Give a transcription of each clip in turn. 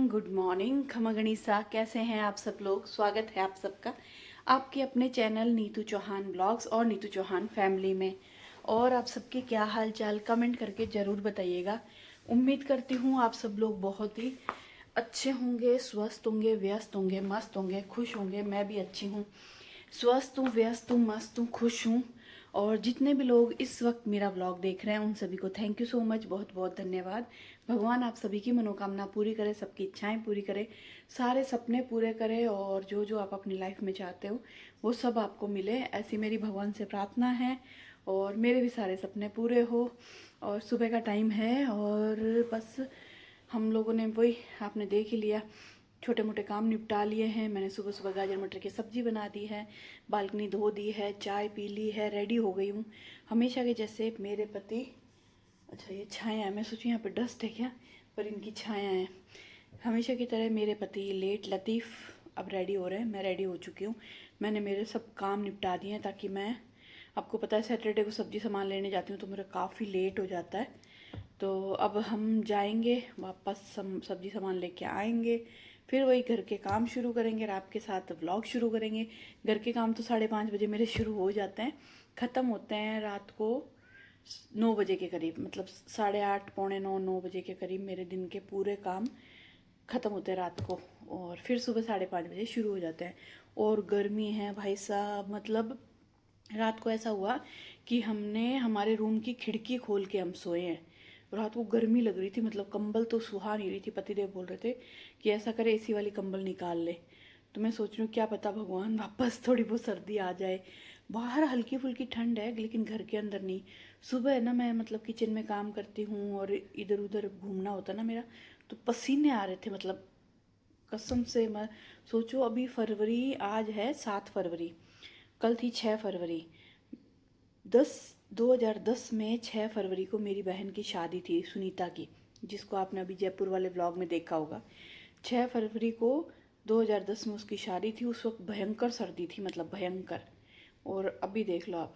Good morning खमा गणिसा। कैसे हैं आप सब लोग? स्वागत है आप सबका आपके अपने चैनल नीतू चौहान ब्लॉग्स और नीतू चौहान फैमिली में। और आप सबके क्या हाल चाल कमेंट करके ज़रूर बताइएगा। उम्मीद करती हूँ आप सब लोग बहुत ही अच्छे होंगे, स्वस्थ होंगे, व्यस्त होंगे, मस्त होंगे, खुश होंगे। मैं भी अच्छी हूँ, स्वस्थ हूँ, व्यस्त हूँ, मस्त हूँ, खुश हूँ। और जितने भी लोग इस वक्त मेरा व्लॉग देख रहे हैं उन सभी को थैंक यू सो मच, बहुत बहुत धन्यवाद। भगवान आप सभी की मनोकामना पूरी करे, सबकी इच्छाएं पूरी करे, सारे सपने पूरे करे और जो जो आप अपनी लाइफ में चाहते हो वो सब आपको मिले, ऐसी मेरी भगवान से प्रार्थना है। और मेरे भी सारे सपने पूरे हो। और सुबह का टाइम है और बस हम लोगों ने वही आपने देख ही लिया, छोटे मोटे काम निपटा लिए हैं। मैंने सुबह सुबह गाजर मटर की सब्ज़ी बना दी है, बालकनी धो दी है, चाय पी ली है, रेडी हो गई हूँ हमेशा के जैसे। मेरे पति, अच्छा ये छाया है, मैं सोचूं यहाँ पे डस्ट है क्या, पर इनकी छाया है। हमेशा की तरह मेरे पति लेट लतीफ़ अब रेडी हो रहे हैं, मैं रेडी हो चुकी हूँ। मैंने मेरे सब काम निपटा दिए हैं ताकि मैं, आपको पता है सैटरडे को सब्ज़ी सामान लेने जाती हूँ तो मेरा काफ़ी लेट हो जाता है। तो अब हम जाएंगे वापस, सब्ज़ी सामान लेके आएंगे, फिर वही घर के काम शुरू करेंगे और आपके साथ व्लॉग शुरू करेंगे। घर के काम तो 5:30 बजे मेरे शुरू हो जाते हैं, ख़त्म होते हैं रात को 9 बजे के करीब, मतलब 8:30 पौने 9 बजे के करीब मेरे दिन के पूरे काम ख़त्म होते हैं रात को। और फिर सुबह 5:30 बजे शुरू हो जाते हैं। और गर्मी है भाई साहब, मतलब रात को ऐसा हुआ कि हमने हमारे रूम की खिड़की खोल के हम सोए हैं। रात को गर्मी लग रही थी, मतलब कंबल तो सुहा नहीं रही थी। पतिदेव बोल रहे थे कि ऐसा करे एसी वाली कंबल निकाल ले। तो मैं सोच रही हूँ क्या पता भगवान वापस थोड़ी बहुत सर्दी आ जाए। बाहर हल्की फुल्की ठंड है लेकिन घर के अंदर नहीं। सुबह है ना, मैं मतलब किचन में काम करती हूँ और इधर उधर घूमना होता ना मेरा, तो पसीने आ रहे थे, मतलब कसम से। मैं सोचो अभी फरवरी, आज है 7 फरवरी, कल थी 6 फरवरी। 2010 में 6 फरवरी को मेरी बहन की शादी थी, सुनीता की, जिसको आपने अभी जयपुर वाले व्लॉग में देखा होगा। 6 फरवरी को 2010 में उसकी शादी थी। उस वक्त भयंकर सर्दी थी, मतलब भयंकर। और अभी देख लो आप,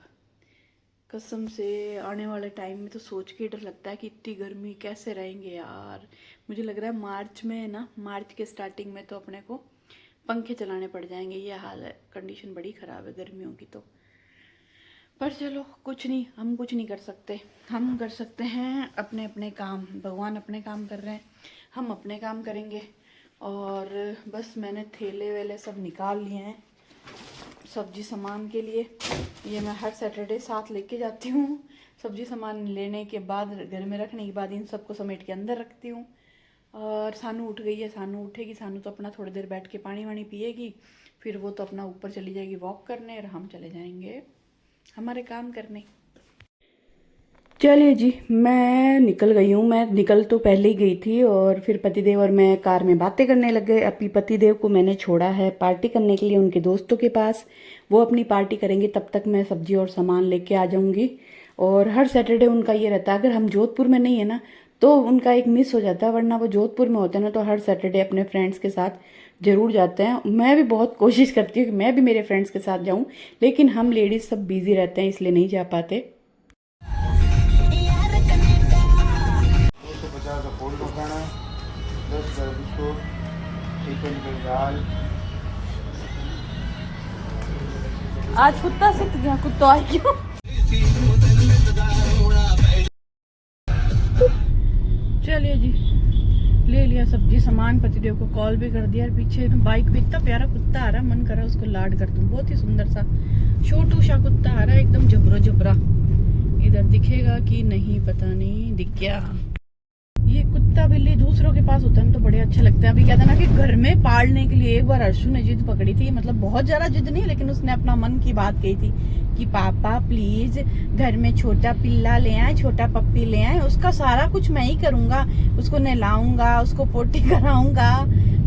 कसम से आने वाले टाइम में तो सोच के डर लगता है कि इतनी गर्मी कैसे रहेंगे यार। मुझे लग रहा है मार्च में ना, मार्च के स्टार्टिंग में तो अपने को पंखे चलाने पड़ जाएंगे। ये हाल है, कंडीशन बड़ी ख़राब है गर्मियों की तो। पर चलो कुछ नहीं, हम कुछ नहीं कर सकते। हम कर सकते हैं अपने अपने काम। भगवान अपने काम कर रहे हैं, हम अपने काम करेंगे। और बस मैंने थैले वेले सब निकाल लिए हैं सब्जी सामान के लिए। ये मैं हर सैटरडे साथ लेके जाती हूँ। सब्जी सामान लेने के बाद, घर में रखने के बाद इन सबको समेट के अंदर रखती हूँ। और सानू उठ गई है, सानू उठेगी, सानू तो अपना थोड़ी देर बैठ के पानी वानी पिएगी, फिर वो तो अपना ऊपर चली जाएगी वॉक करने और हम चले जाएंगे हमारे काम करने। चलिए जी, मैं निकल गई हूँ। मैं निकल तो पहले ही गई थी और फिर पतिदेव और मैं कार में बातें करने लग गए। अभी पतिदेव को मैंने छोड़ा है पार्टी करने के लिए उनके दोस्तों के पास, वो अपनी पार्टी करेंगे, तब तक मैं सब्जी और सामान लेके आ जाऊँगी। और हर सैटरडे उनका ये रहता है, अगर हम जोधपुर में नहीं है ना तो उनका एक मिस हो जाता है, वरना वो जोधपुर में होते हैं ना तो हर सैटरडे अपने फ्रेंड्स के साथ ज़रूर जाते हैं। मैं भी बहुत कोशिश करती हूँ कि मैं भी मेरे फ्रेंड्स के साथ जाऊँ, लेकिन हम लेडीज़ सब बिजी रहते हैं इसलिए नहीं जा पाते। आज कुत्ता सीख गया, कुत्ता आ क्यों? चलिए जी, ले लिया सब्जी सामान, पतिदेव को कॉल भी कर दिया। पीछे बाइक पे इतना प्यारा कुत्ता आ रहा, मन कर रहा उसको लाड कर दूं। बहुत ही सुंदर सा छोटू सा कुत्ता आ रहा है, एकदम जबरा जबरा। इधर दिखेगा कि नहीं पता नहीं, दिख गया। ये कुत्ता बिल्ली दूसरों के पास होता है तो बड़े अच्छा लगता है। अभी कहता ना कि घर में पालने के लिए एक बार अर्शु ने जिद पकड़ी थी, मतलब बहुत ज़्यादा जिद नहीं, लेकिन उसने अपना मन की बात कही थी कि पापा प्लीज घर में छोटा पिल्ला ले आए, छोटा पप्पी ले आए। उसका सारा कुछ मैं ही करूंगा, उसको नहलाऊंगा, उसको पोटी कराऊंगा।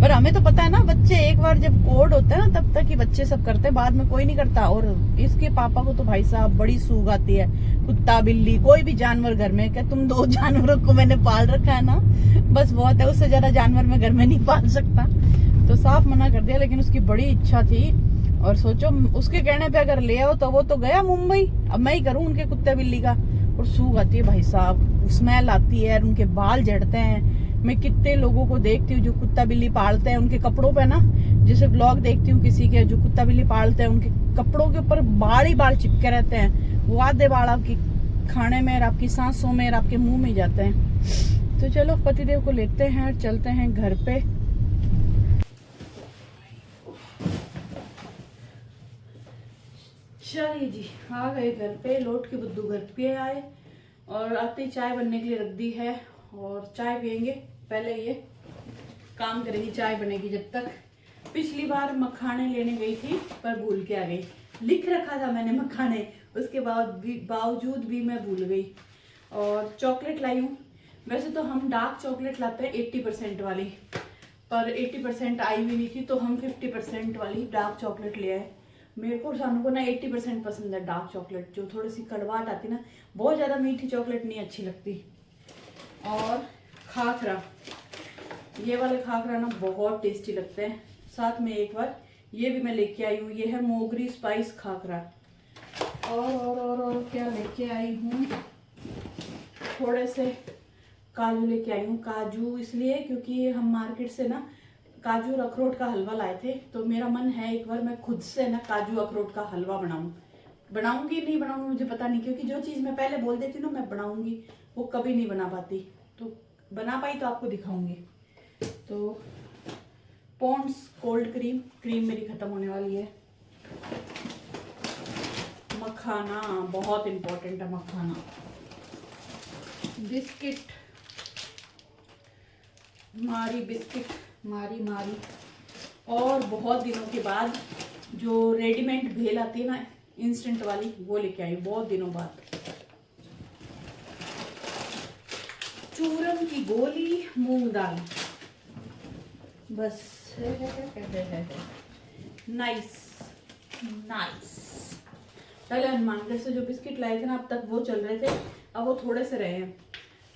पर हमें तो पता है ना, बच्चे एक बार जब कोड होता है ना तब तक ही बच्चे सब करते हैं, बाद में कोई नहीं करता। और इसके पापा को तो भाई साहब बड़ी सूग आती है, कुत्ता बिल्ली कोई भी जानवर घर में। क्या तुम 2 जानवरों को मैंने पाल रखा है ना, बस बहुत है, उससे ज्यादा जानवर मैं घर में नहीं पाल सकता। तो साफ मना कर दिया, लेकिन उसकी बड़ी इच्छा थी। और सोचो उसके कहने पे अगर ले आओ तो वो तो गया मुंबई, अब मैं ही करूँ उनके कुत्ते बिल्ली का। और सूग आती है भाई साहब, स्मेल आती है, उनके बाल झड़ते हैं। मैं कितने लोगों को देखती हूँ जो कुत्ता बिल्ली पालते हैं, उनके कपड़ों पे ना, जैसे व्लॉग देखती हूँ किसी के जो कुत्ता बिल्ली पालते हैं, उनके कपड़ों के ऊपर बाल ही बाल चिपके रहते हैं। वो आधे बाल आपकी खाने में और आपकी सांसों में और आपके मुंह में जाते हैं। तो चलो पतिदेव को लेते हैं और चलते हैं घर पे। चलिए जी, आ गए घर पे, लौट के बुद्धू घर पे आए और आते ही चाय बनने के लिए रख दी है और चाय पियेंगे। पहले ये काम करेगी, चाय बनेगी जब तक। पिछली बार मखाने लेने गई थी पर भूल के आ गई, लिख रखा था मैंने मखाने, उसके बावजूद भी मैं भूल गई। और चॉकलेट लाई हूँ। वैसे तो हम डार्क चॉकलेट लाते हैं 80% वाली, पर 80% आई हुई नहीं थी तो हम 50% वाली डार्क चॉकलेट ले आए। मेरे को सानू को ना 80% पसंद है डार्क चॉकलेट, जो थोड़ी सी कड़वाहट आती ना, बहुत ज़्यादा मीठी चॉकलेट नहीं अच्छी लगती। और खाखरा, ये वाले खाखरा ना बहुत टेस्टी लगते हैं। साथ में एक बार ये भी मैं लेके आई हूँ, ये है मोगरी स्पाइस खाखरा। और क्या लेके आई हूँ, थोड़े से काजू लेके आई हूँ। काजू इसलिए क्योंकि हम मार्केट से ना काजू और अखरोट का हलवा लाए थे, तो मेरा मन है एक बार मैं खुद से ना काजू अखरोट का हलवा बनाऊंगी नहीं बनाऊंगी मुझे पता नहीं, क्योंकि जो चीज़ मैं पहले बोल देती हूँ ना मैं बनाऊंगी, वो कभी नहीं बना पाती। तो बना पाई तो आपको दिखाऊंगी। तो पॉन्ड्स कोल्ड क्रीम मेरी खत्म होने वाली है। मखाना बहुत इंपॉर्टेंट है, मखाना। बिस्किट, मारी और बहुत दिनों के बाद जो रेडीमेड भेल आती है ना इंस्टेंट वाली, वो लेके आई बहुत दिनों बाद। चूरन की गोली, मूंग दाल, बस है। नाइस। पहले हनुमानगढ़ से जो बिस्किट लाए थे ना अब तक वो चल रहे थे, अब वो थोड़े से रहे हैं,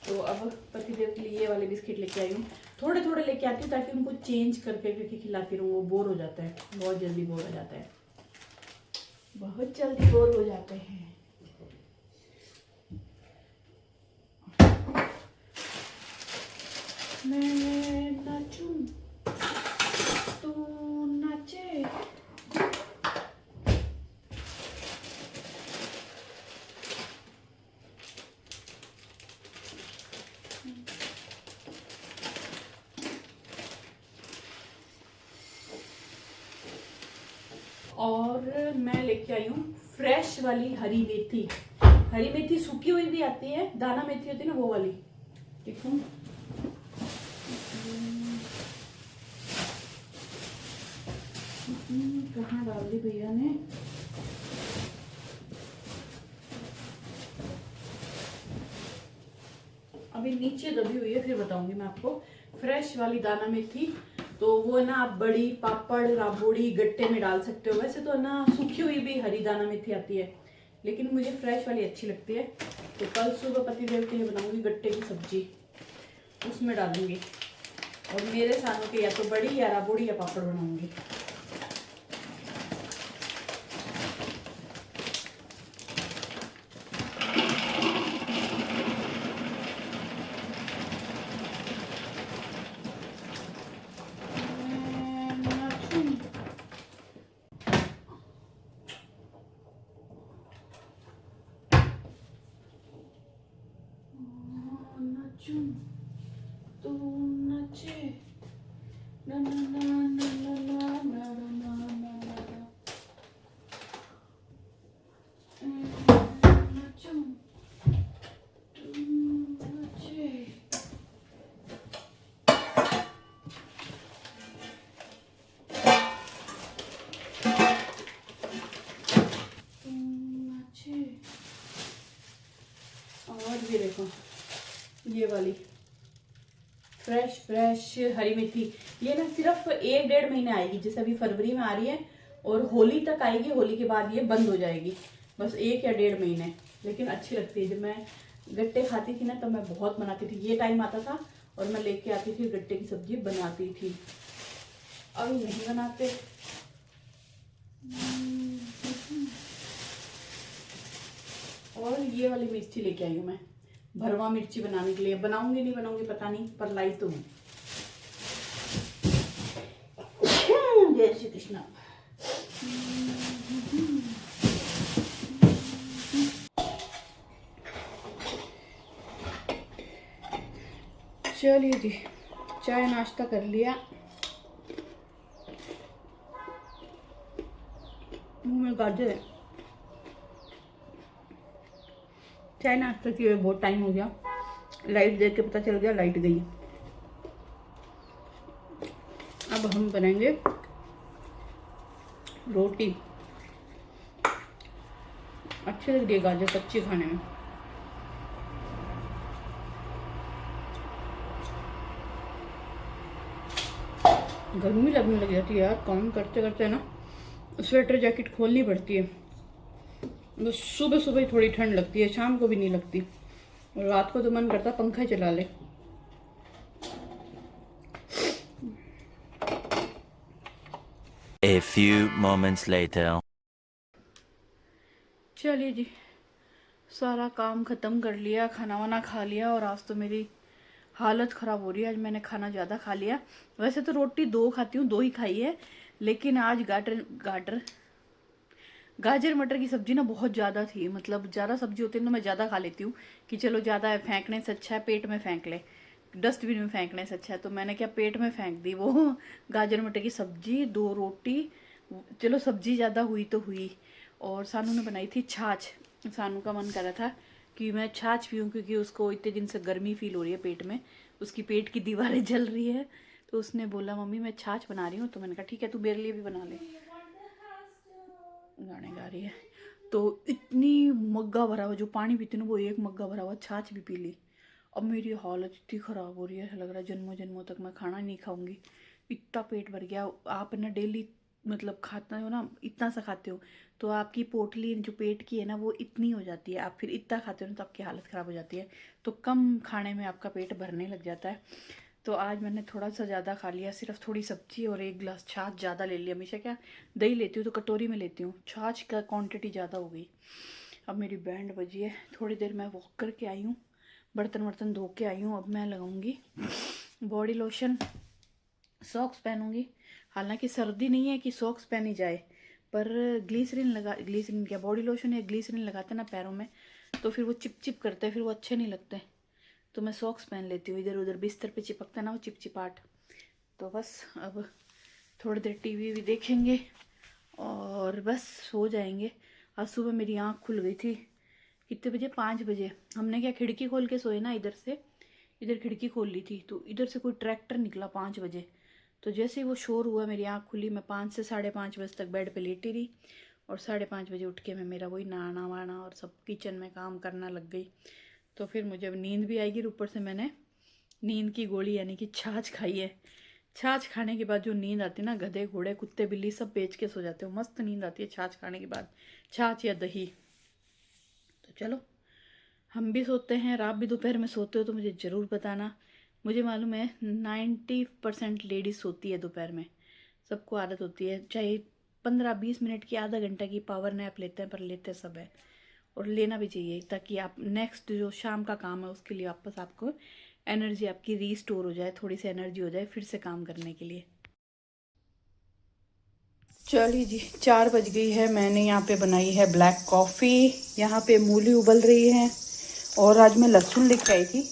तो अब पतिदेव के लिए ये वाले बिस्किट लेके आई हूँ। थोड़े लेके आती हूँ ताकि उनको चेंज करके खिलाती रहूँ, वो बोर हो जाता है, बहुत जल्दी बोर हो जाता है, बहुत जल्दी बोर हो जाते हैं। मैं नाचूं तू नाचे। और मैं लेके आई हूँ फ्रेश वाली हरी मेथी सूखी हुई भी आती है, दाना मेथी होती है ना वो वाली। देखो कहाँ डाल दी भैया ने, अभी नीचे दबी हुई है, फिर बताऊंगी मैं आपको। फ्रेश वाली दाना मेथी, तो वो ना आप बड़ी पापड़ राबोड़ी गट्टे में डाल सकते हो। वैसे तो ना सूखी हुई भी हरी दाना मेथी आती है, लेकिन मुझे फ्रेश वाली अच्छी लगती है। तो कल सुबह पतिदेव के लिए बनाऊंगी गट्टे की सब्जी, उसमें डालूंगी। और मेरे सानों के या तो बड़ी या राबोड़ी या पापड़ बनाऊंगी। तू नचे ना ना ना ना ना ना ये वाली फ्रेश फ्रेश हरी मेथी, ये ना सिर्फ 1-1.5 महीने आएगी, जैसे अभी फरवरी में आ रही है और होली तक आएगी, होली के बाद ये बंद हो जाएगी, बस 1 या 1.5 महीने। लेकिन अच्छी लगती है। जब मैं गट्टे खाती थी ना तब मैं बहुत बनाती थी, ये टाइम आता था और मैं लेके आती थी गट्टे की सब्जी बनाती थी। अभी नहीं बनाते। और ये वाली मिर्ची लेके आई हूँ मैं, भरवा मिर्ची बनाने के लिए। बनाऊंगी नहीं बनाऊंगी पता नहीं, पर लाई तो हूँ। जय श्री कृष्ण। चलिए जी, चाय नाश्ता कर लिया, मुंह में गाजर है। चाय नाश्ता किए हुए बहुत टाइम हो गया, लाइट देख के पता चल गया लाइट गई। अब हम बनाएंगे रोटी। अच्छी लग रही है गाजर कच्ची खाने में। गर्मी लगने लग जाती है यार, काम करते करते ना स्वेटर जैकेट खोलनी पड़ती है। बस सुबह सुबह ही थोड़ी ठंड लगती है, शाम को भी नहीं लगती, और रात को तो मन करता पंखा चला ले। A few moments later. चलिए जी, सारा काम ख़त्म कर लिया, खाना वाना खा लिया, और आज तो मेरी हालत ख़राब हो रही है। आज मैंने खाना ज़्यादा खा लिया। वैसे तो रोटी 2 खाती हूँ, 2 ही खाई है, लेकिन आज गाजर मटर की सब्जी ना बहुत ज़्यादा थी। मतलब ज़्यादा सब्जी होती है तो मैं ज़्यादा खा लेती हूँ, कि चलो ज़्यादा है, फेंकने से अच्छा है पेट में फेंक ले, डस्टबिन में फेंकने से अच्छा है। तो मैंने क्या पेट में फेंक दी वो गाजर मटर की सब्जी, 2 रोटी। चलो सब्जी ज़्यादा हुई तो हुई। और सानू ने बनाई थी छाछ। सानू का मन कर रहा था कि मैं छाछ पीऊँ, क्योंकि उसको इतने दिन से गर्मी फील हो रही है पेट में, उसकी पेट की दीवारें जल रही है। तो उसने बोला मम्मी मैं छाछ बना रही हूँ, तो मैंने कहा ठीक है तू मेरे लिए भी बना ले। गाने गा रही है। तो इतनी मग्गा भरा हुआ, जो पानी पीती ना वो 1 मग्गा भरा हुआ छाछ भी पी ली। अब मेरी हालत इतनी ख़राब हो रही है, लग रहा है जन्मों जन्मों तक मैं खाना नहीं खाऊंगी, इतना पेट भर गया। आप ना डेली मतलब खाते हो ना, इतना सा खाते हो तो आपकी पोटली जो पेट की है ना वो इतनी हो जाती है। आप फिर इतना खाते हो ना तो आपकी हालत ख़राब हो जाती है। तो कम खाने में आपका पेट भरने लग जाता है। तो आज मैंने थोड़ा सा ज़्यादा खा लिया, सिर्फ थोड़ी सब्जी और 1 गिलास छाछ ज़्यादा ले लिया। हमेशा क्या दही लेती हूँ तो कटोरी में लेती हूँ, छाछ का क्वांटिटी ज़्यादा हो गई। अब मेरी बैंड बजी है, थोड़ी देर मैं वॉक करके आई हूँ, बर्तन वर्तन धो के आई हूँ। अब मैं लगाऊंगी बॉडी लोशन, सॉक्स पहनूंगी। हालांकि सर्दी नहीं है कि सॉक्स पहनी जाए, पर ग्लीसरीन क्या बॉडी लोशन या ग्लीसरीन लगाते ना पैरों में तो फिर वो चिप चिप करते हैं, फिर वो अच्छे नहीं लगते। तो मैं सॉक्स पहन लेती हूँ, इधर उधर बिस्तर पे चिपकता ना वो चिपचिपाट। तो बस अब थोड़ी देर टीवी भी देखेंगे और बस सो जाएंगे। आज सुबह मेरी आँख खुल गई थी, कितने बजे, 5 बजे। हमने क्या खिड़की खोल के सोए ना, इधर खिड़की खोल ली थी, तो इधर से कोई ट्रैक्टर निकला 5 बजे। तो जैसे ही वो शोर हुआ मेरी आँख खुली, मैं 5 से 5:30 बजे तक बेड पे लेटी रही, और 5:30 बजे उठ के मैं मेरा वही नहाना वाना और सब किचन में काम करना लग गई। तो फिर मुझे अब नींद भी आएगी, ऊपर से मैंने नींद की गोली यानी कि छाछ खाई है। छाछ खाने के बाद जो नींद आती है ना, गधे घोड़े कुत्ते बिल्ली सब बेच के सो जाते हो, मस्त नींद आती है छाछ खाने के बाद, छाछ या दही। तो चलो हम भी सोते हैं, आप भी दोपहर में सोते हो तो मुझे ज़रूर बताना। मुझे मालूम है 90% लेडीज़ सोती है दोपहर में, सबको आदत होती है, चाहे 15-20 मिनट की, आधा घंटा की पावर नैप लेते हैं, पर लेते सब है। और लेना भी चाहिए, ताकि आप नेक्स्ट जो शाम का काम है उसके लिए वापस आपको एनर्जी आपकी रीस्टोर हो जाए, थोड़ी सी एनर्जी हो जाए फिर से काम करने के लिए। चलिए जी, 4 बज गई है। मैंने यहाँ पे बनाई है ब्लैक कॉफ़ी, यहाँ पे मूली उबल रही है, और आज मैं लहसुन लेके आई थी।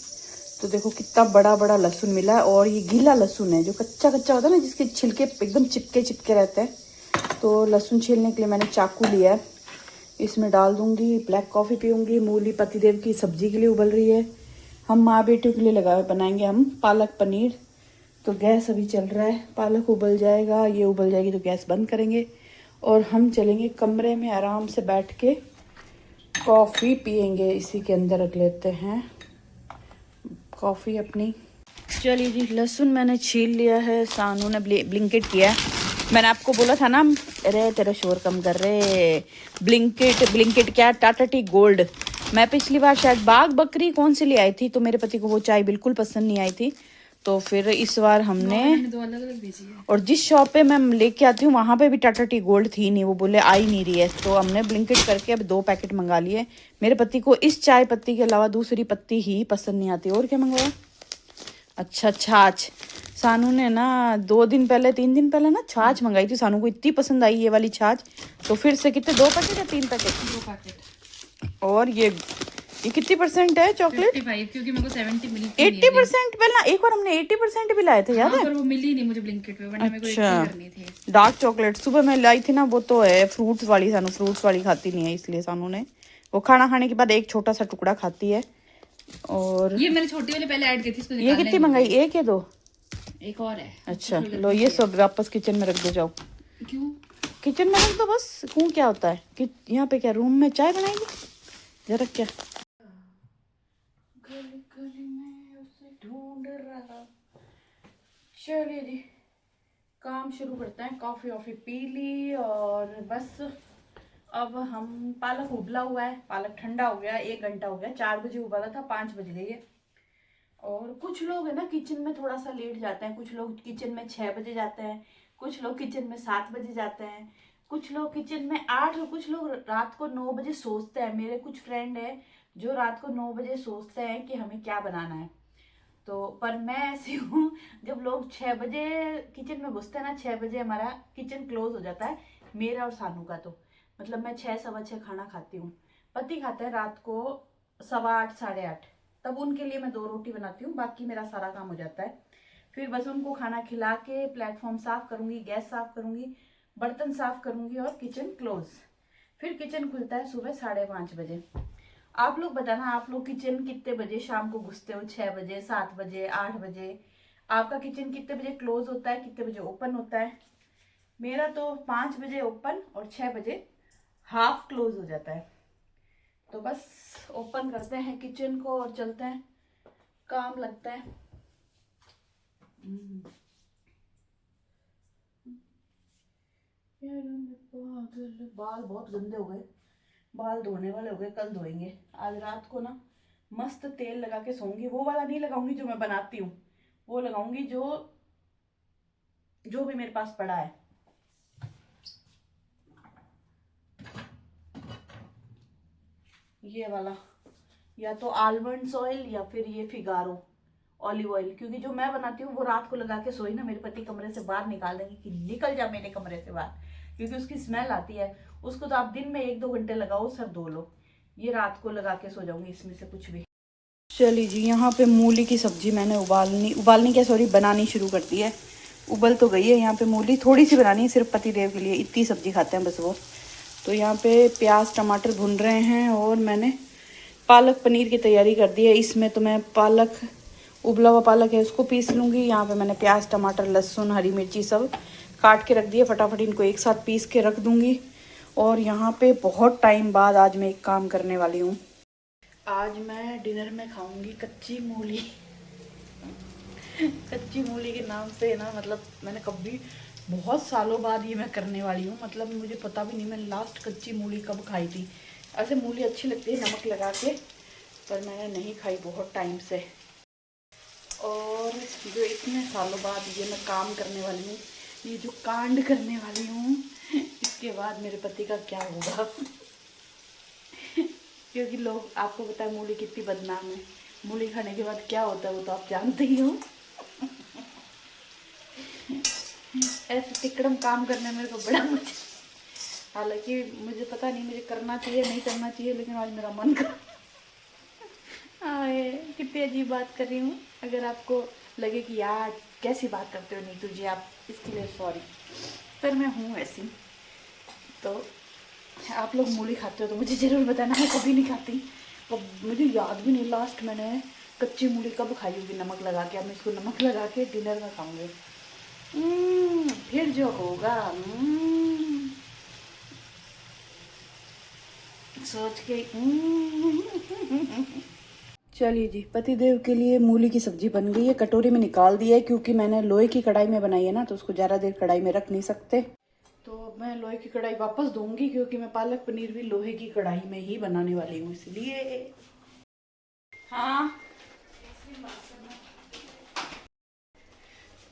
तो देखो कितना बड़ा बड़ा लहसुन मिला है, और ये गीला लहसुन है, जो कच्चा कच्चा होता है ना, जिसके छिलके एकदम चिपके चिपके रहते हैं। तो लहसुन छीलने के लिए मैंने चाकू लिया है, इसमें डाल दूंगी, ब्लैक कॉफ़ी पीऊँगी। मूली पतिदेव की सब्जी के लिए उबल रही है, हम माँ बेटियों के लिए बनाएंगे हम पालक पनीर। तो गैस अभी चल रहा है, पालक उबल जाएगा, ये उबल जाएगी तो गैस बंद करेंगे, और हम चलेंगे कमरे में आराम से बैठ के कॉफ़ी पियेंगे। इसी के अंदर रख लेते हैं कॉफ़ी अपनी। चलिए जी, लहसुन मैंने छील लिया है, सानू ने ब्लिंकिट किया है। मैंने आपको बोला था ना, अरे तेरा शोर कम कर रहे। ब्लिंकिट क्या, टाटा टी गोल्ड। मैं पिछली बार शायद बाग बकरी कौन सी ले आई थी, तो मेरे पति को वो चाय बिल्कुल पसंद नहीं आई थी, तो फिर इस बार हमने दो अलग अलग भेजी है। और जिस शॉप पे मैं लेके आती हूँ वहाँ पे भी टाटा टी गोल्ड थी नहीं, वो बोले आई नहीं रही है, तो हमने ब्लिंकिट करके अब 2 पैकेट मंगा लिए। मेरे पति को इस चाय पत्ती के अलावा दूसरी पत्ती ही पसंद नहीं आती। और क्या मंगवाया? अच्छा, छाछ। सानू ने ना 2 दिन पहले 3 दिन पहले ना छाछ मंगाई थी, सानू को इतनी पसंद आई ये वाली छाछ, तो फिर से कितने 2 पैकेट या 3 पैकेट? 2 पैकेट। और ये कितनी % है चॉकलेट? 55, क्योंकि मेरे को 70 मिली 80% पहले एक बार हमने 80% भी लाए थे, याद है? पर वो मिली नहीं मुझे ब्लिंकिट पे, वरना मेरे को 80 करनी थी। डार्क चॉकलेट सुबह मैं लाई थी ना, वो तो है फ्रूट्स वाली, सानू फ्रूट्स वाली खाती नहीं है, इसलिए सानू ने वो खाना खाने के बाद एक छोटा सा टुकड़ा खाती है। और ये मैंने छोटी वाली पहले ऐड की थी, इसको ये कितनी मंगाई? 1 या 2? एक और है। अच्छा लो, ये सब वापस किचन में रख दो, जाओ क्यों? किचन में रख दो बस। क्यों, क्या होता है कि यहाँ पे क्या रूम में चाय बनाएगी जरा? क्या गली गली में उसे ढूंढ रहा। चलिए जी, काम शुरू करते हैं। कॉफी वॉफी पी ली और बस अब हम, पालक उबला हुआ है, पालक ठंडा हो गया, 1 घंटा हो गया। 4 बजे उबाला था, 5 बज गई है। और कुछ लोग है ना किचन में थोड़ा सा लेट जाते हैं, कुछ लोग किचन में 6 बजे जाते हैं, कुछ लोग किचन में 7 बजे जाते हैं, कुछ लोग किचन में 8, और कुछ लोग रात को 9 बजे सोचते हैं। मेरे कुछ फ्रेंड है जो रात को 9 बजे सोचते हैं कि हमें क्या बनाना है। तो पर मैं ऐसी हूँ, जब लोग 6 बजे किचन में घुसते हैं ना, 6 बजे हमारा किचन क्लोज हो जाता है, मेरा और सानू का। तो मतलब मैं 6 सवा 6 खाना खाती हूँ। पति खाता है रात को 8:15 साढ़े 8, तब उनके लिए मैं 2 रोटी बनाती हूँ, बाकी मेरा सारा काम हो जाता है। फिर बस उनको खाना खिला के प्लेटफॉर्म साफ करूंगी, गैस साफ करूंगी, बर्तन साफ करूंगी और किचन क्लोज। फिर किचन खुलता है सुबह 5:30 बजे। आप लोग बताना, आप लोग किचन कितने बजे शाम को घुसते हो? 6 बजे, 7 बजे, 8 बजे? आपका किचन कितने बजे क्लोज होता है, कितने बजे ओपन होता है? मेरा तो 5 बजे ओपन और 6 बजे हाफ क्लोज हो जाता है। तो बस ओपन करते हैं किचन को और चलते हैं, काम लगता है। बाल बहुत गंदे हो गए, बाल धोने वाले हो गए, कल धोएंगे। आज रात को ना मस्त तेल लगा के सोऊंगी। वो वाला नहीं लगाऊंगी जो मैं बनाती हूँ, वो लगाऊंगी जो भी मेरे पास पड़ा है। ये वाला, या तो आलमंड्स ऑयल या फिर ये फिगारो ऑलिव ऑयल, क्योंकि जो मैं बनाती हूँ वो रात को लगा के सोई ना, मेरे पति कमरे से बाहर निकाल देंगे कि निकल जा मेरे कमरे से बाहर, क्योंकि उसकी स्मेल आती है। उसको तो आप दिन में 1-2 घंटे लगाओ, सर धो लो। ये रात को लगा के सो जाऊंगी, इसमें से कुछ भी। चलिए जी, यहाँ पे मूली की सब्जी मैंने उबालनी क्या, सॉरी, बनानी शुरू कर दी है। उबल तो गई है। यहाँ पे मूली थोड़ी सी बनानी है, सिर्फ पति देव के लिए, इतनी सब्जी खाते हैं बस वो। तो यहाँ पे प्याज टमाटर भुन रहे हैं और मैंने पालक पनीर की तैयारी कर दी है। इसमें तो मैं पालक, उबला हुआ पालक है, उसको पीस लूँगी। यहाँ पे मैंने प्याज टमाटर लहसुन हरी मिर्ची सब काट के रख दिया, फटाफट इनको एक साथ पीस के रख दूँगी। और यहाँ पे बहुत टाइम बाद आज मैं एक काम करने वाली हूँ। आज मैं डिनर में खाऊंगी कच्ची मूली। कच्ची मूली के नाम से ना, मतलब मैंने कभी, बहुत सालों बाद ये मैं करने वाली हूँ। मतलब मुझे पता भी नहीं मैं लास्ट कच्ची मूली कब खाई थी। ऐसे मूली अच्छी लगती है नमक लगा के, पर मैंने नहीं खाई बहुत टाइम से। और जो इतने सालों बाद ये मैं काम करने वाली हूँ, ये जो कांड करने वाली हूँ, इसके बाद मेरे पति का क्या होगा। क्योंकि लोग, आपको पता है मूली कितनी बदनाम है। मूली खाने के बाद क्या होता है वो तो आप जानते ही हो। ऐसे टिकड़म काम करने में तो बड़ा मजा, हालांकि मुझे पता नहीं मुझे करना चाहिए नहीं करना चाहिए, लेकिन आज मेरा मन कर। आए, कितनी अजीब बात कर रही हूँ। अगर आपको लगे कि यार कैसी बात करते हो नीतू जी आप, इसके लिए सॉरी, पर मैं हूँ ऐसी। तो आप लोग मूली खाते हो तो मुझे ज़रूर बताना, मैं कभी नहीं खाती। मुझे याद भी नहीं लास्ट मैंने कच्ची मूली कब खाई होगी नमक लगा के। अब मैं इसको नमक लगा के डिनर में खाऊंगी। फिर जो होगा सोच के। चलिए जी, पतिदेव के लिए मूली की सब्जी बन गई है। कटोरी में निकाल दी है क्योंकि मैंने लोहे की कढ़ाई में बनाई है ना, तो उसको ज़्यादा देर कढ़ाई में रख नहीं सकते। तो मैं लोहे की कढ़ाई वापस दूंगी क्योंकि मैं पालक पनीर भी लोहे की कढ़ाई में ही बनाने वाली हूँ, इसलिए। हाँ,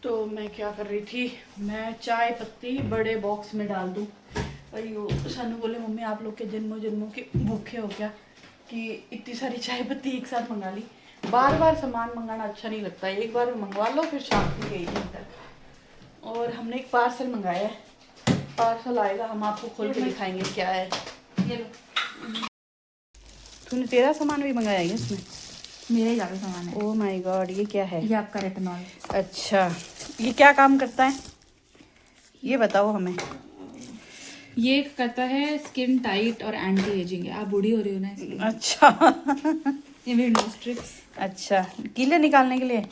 तो मैं क्या कर रही थी, मैं चाय पत्ती बड़े बॉक्स में डाल दूँ। अयो सानू बोले मम्मी आप लोग के जन्मों जन्मों के भूखे हो क्या कि इतनी सारी चाय पत्ती एक साथ मंगा ली। बार बार सामान मंगाना अच्छा नहीं लगता है, एक बार मंगवा लो फिर शांति गई तक। और हमने एक पार्सल मंगाया है, पार्सल आएगा, हम आपको खोल के दिखाएंगे क्या है। ये लो, तूने तेरा सामान भी मंगाया है इसमें? मेरा ही ज्यादा सामान है। ओह माय गॉड, ये क्या है? ये आपका रेटिनॉल। अच्छा, ये क्या काम करता है ये बताओ हमें। ये करता है स्किन टाइट और एंटी एजिंग है। आप बूढ़ी हो रही हो ना इसलिए। अच्छा ये मेरी नोज ट्रिप्स। अच्छा, कीले निकालने के लिए?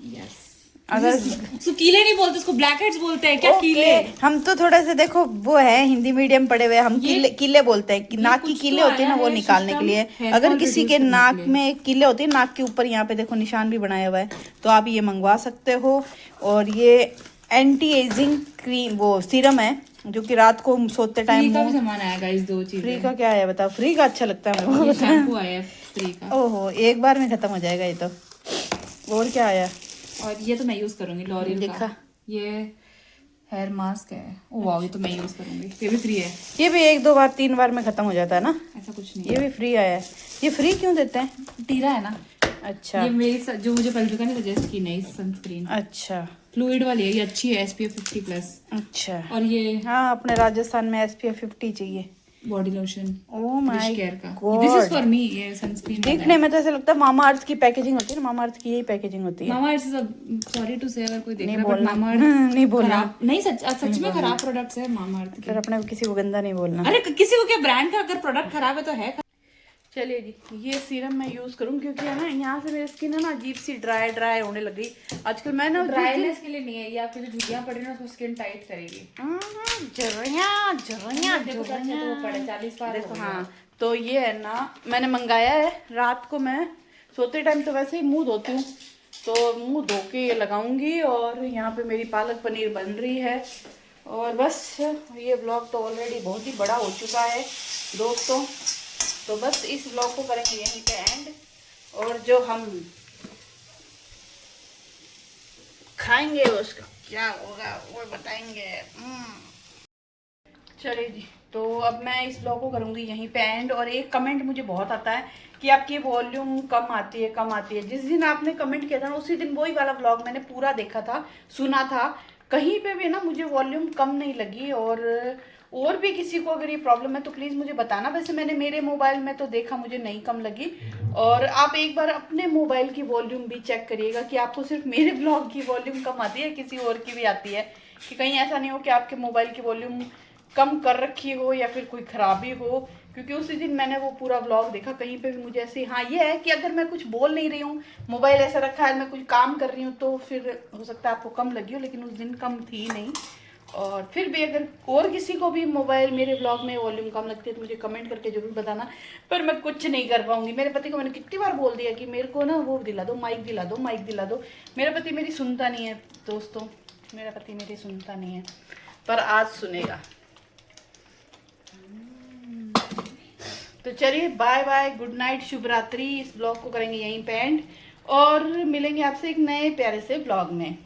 यस। अगर उसको कीले नहीं बोलते, उसको ब्लैक हेड्स बोलते हैं। क्या ओके, कीले? हम तो थोड़े से देखो वो है हिंदी मीडियम पढ़े हुए, हम कीले कीले बोलते हैं कि नाक की कुछ कीले तो होती है ना, आया वो है निकालने के system लिए। hair अगर fall किसी reduce के करने के नाक लिए। में कीले होती है, नाक के ऊपर यहाँ पे देखो निशान भी बनाया हुआ है, तो आप ये मंगवा सकते हो। और ये एंटी एजिंग क्रीम वो सीरम है जो कि रात को सोते टाइम। फ्री का भी सामान आया गाइस, दो चीजें। फ्री का क्या है बताओ? फ्री का अच्छा लगता है मेरे ये को। शैम्पू आया है फ्री का। ओहो, एक बार में खत्म हो जाएगा ये तो। और क्या आया? और ये तो मैं यूज करूंगी लॉरियल देखा? का। ये हेयर मास्क है। ओ वाह, ये तो मैं यूज करूंगी। ये भी फ्री है। ये भी एक दो बार तीन बार में खत्म हो जाता है ना? ऐसा कुछ नहीं ये भी फ्री आया है। ये फ्री क्यों देते हैं? है, टीरा है ना। अच्छा ये मेरी जो मुझे पल्लुका ने सजेस्ट की नई सनस्क्रीन अच्छा फ्लूइड वाली है। ये अच्छी है, SPF 50+। अच्छा। और ये हाँ, अपने राजस्थान में SPF 50 चाहिए। Body lotion oh my care का। God, this is for me. ये सनस्क्रीन देखने में तो ऐसा लगता है मामा अर्थ की पैकेजिंग होती है ना, मामा अर्थ की यही पैकेजिंग होती है। मामा अर्थ से सॉरी टू से अगर कोई देख नहीं रहा है, बट बोलना। मामा अर्थ नहीं बोलना। खराब नहीं, सच में खराब प्रोडक्ट्स है मामा अर्थ के। फिर अपने को किसी को गंदा नहीं बोलना। अरे किसी को क्या, ब्रांड का अगर प्रोडक्ट खराब है तो है। चलिए जी, ये सीरम मैं यूज करूँ क्योंकि है ना यहाँ से मेरी स्किन है ना अजीब सी ड्राई होने लगी आजकल। मैं ना ड्राईनेस के लिए नहीं है ये, आपकी जो झुर्रियां पड़ रही है ना उसको स्किन टाइट करेगी। देखो तो अच्छा तो वो पड़े 40 बार देखो। हाँ, तो ये है ना मैंने मंगाया है। रात को मैं सोते टाइम तो वैसे ही मुंह धोती हूँ, तो मुंह धो के ये लगाऊंगी। और यहाँ पे मेरी पालक पनीर बन रही है। और बस ये ब्लॉग तो ऑलरेडी बहुत ही बड़ा हो चुका है दोस्तों, तो बस इस ब्लॉग को करेंगे यहीं पे एंड। और जो हम खाएंगे उसका क्या होगा वो बताएंगे। चलिए जी, तो अब मैं इस ब्लॉग को करूँगी यहीं पे एंड। और एक कमेंट मुझे बहुत आता है कि आपकी वॉल्यूम कम आती है, कम आती है। जिस दिन आपने कमेंट किया था ना उसी दिन वही वाला ब्लॉग मैंने पूरा देखा था, सुना था। कहीं पे भी ना मुझे वॉल्यूम कम नहीं लगी। और भी किसी को अगर ये प्रॉब्लम है तो प्लीज़ मुझे बताना। वैसे मैंने मेरे मोबाइल में तो देखा मुझे नहीं कम लगी। और आप एक बार अपने मोबाइल की वॉल्यूम भी चेक करिएगा कि आपको सिर्फ मेरे ब्लॉग की वॉल्यूम कम आती है, किसी और की भी आती है। कि कहीं ऐसा नहीं हो कि आपके मोबाइल की वॉल्यूम कम कर रखी हो या फिर कोई खराबी हो। क्योंकि उसी दिन मैंने वो पूरा व्लॉग देखा, कहीं पे भी मुझे ऐसे। हाँ, ये है कि अगर मैं कुछ बोल नहीं रही हूँ, मोबाइल ऐसा रखा है, मैं कुछ काम कर रही हूँ, तो फिर हो सकता है आपको कम लगी हो, लेकिन उस दिन कम थी नहीं। और फिर भी अगर और किसी को भी मोबाइल मेरे व्लॉग में वॉल्यूम कम लगती है तो मुझे कमेंट करके जरूर बताना। पर मैं कुछ नहीं कर पाऊंगी। मेरे पति को मैंने कितनी बार बोल दिया कि मेरे को ना वो दिला दो, माइक दिला दो, माइक दिला दो। मेरा पति मेरी सुनता नहीं है दोस्तों, मेरा पति मेरी सुनता नहीं है, पर आज सुनेगा। तो चलिए, बाय बाय, गुड नाइट, शुभ रात्रि। इस ब्लॉग को करेंगे यहीं पे एंड और मिलेंगे आपसे एक नए प्यारे से ब्लॉग में।